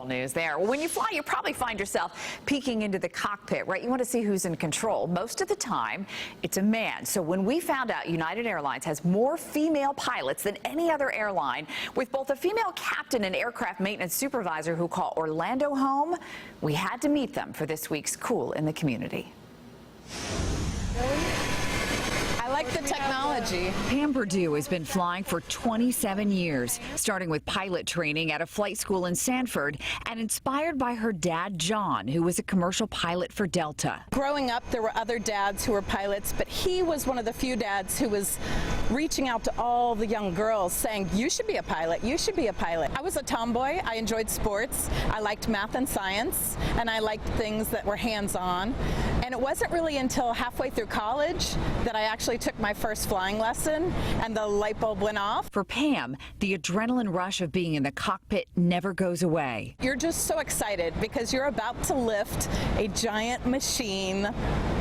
News there. Well, when you fly, you probably find yourself peeking into the cockpit, right? You want to see who's in control. Most of the time, it's a man. So when we found out United Airlines has more female pilots than any other airline, with both a female captain and aircraft maintenance supervisor who call Orlando home, we had to meet them for this week's Cool in the Community. I like the technology. Pam Perdue has been flying for 27 years, starting with pilot training at a flight school in Sanford and inspired by her dad, John, who was a commercial pilot for Delta. Growing up, there were other dads who were pilots, but he was one of the few dads who was reaching out to all the young girls saying, you should be a pilot, you should be a pilot. I was a tomboy. I enjoyed sports. I liked math and science, and I liked things that were hands-on. And it wasn't really until halfway through college that I actually took my first flying lesson and the light bulb went off. For Pam, the adrenaline rush of being in the cockpit never goes away. You're just so excited because you're about to lift a giant machine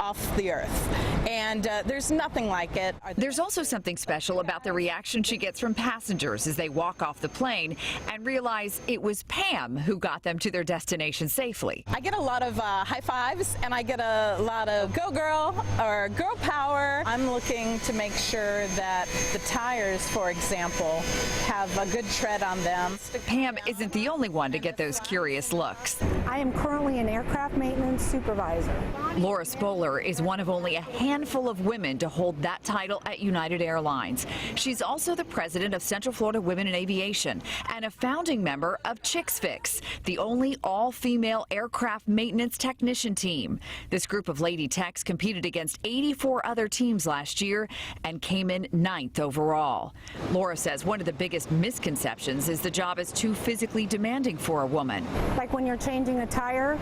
off the earth. And there's nothing like it. There's also something special about the reaction she gets from passengers as they walk off the plane and realize it was Pam who got them to their destination safely. I get a lot of high fives and I get a lot of go girl or girl power. I'm looking to make sure that the tires, for example, have a good tread on them. Pam isn't the only one to get those curious looks. I am currently an aircraft maintenance supervisor. Laura Spoler is one of only a handful of women to hold that title at United Airlines. She's also the president of Central Florida Women in Aviation and a founding member of Chicks Fix, the only all-female aircraft maintenance technician team. This group of lady techs competed against 84 other teams last year and came in 9th overall. Laura says one of the biggest misconceptions is the job is too physically demanding for a woman. Like when you're changing a tire,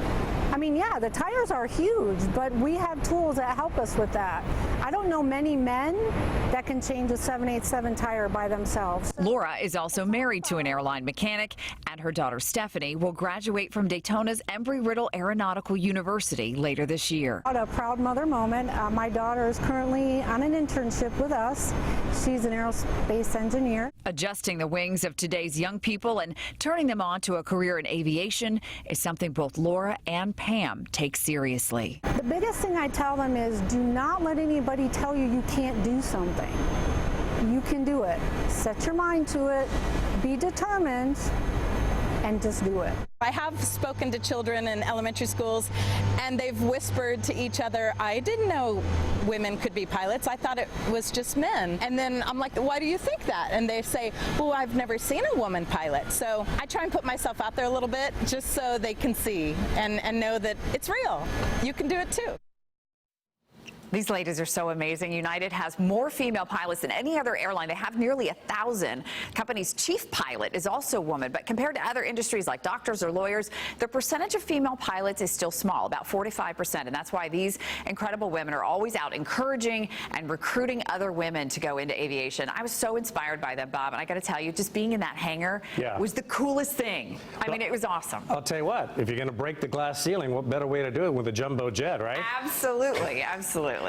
I mean, yeah, the tires are huge, but we have tools that help us with that. I don't know many men that can change a 787 tire by themselves. Laura is also married to an airline mechanic, and her daughter Stephanie will graduate from Daytona's Embry-Riddle Aeronautical University later this year. A proud mother moment. My daughter is currently on an internship with us. She's an aerospace engineer. Adjusting the wings of today's young people and turning them on to a career in aviation is something both Laura and Pam take seriously. The biggest thing I tell them is do not let anybody tell you you can't do something. You can do it. Set your mind to it. Be determined. And just do it. I have spoken to children in elementary schools and they've whispered to each other, I didn't know women could be pilots. I thought it was just men. And then I'm like, why do you think that? And they say, well, I've never seen a woman pilot. So I try and put myself out there a little bit just so they can see and know that it's real. You can do it too. These ladies are so amazing. United has more female pilots than any other airline. They have nearly 1,000. Company's chief pilot is also a woman, but compared to other industries like doctors or lawyers, the percentage of female pilots is still small, about 45%. And that's why these incredible women are always out encouraging and recruiting other women to go into aviation. I was so inspired by them, Bob, and I got to tell you, just being in that hangar was the coolest thing. I mean, it was awesome. I'll tell you what, if you're going to break the glass ceiling, what better way to do it with a jumbo jet, right? Absolutely, absolutely.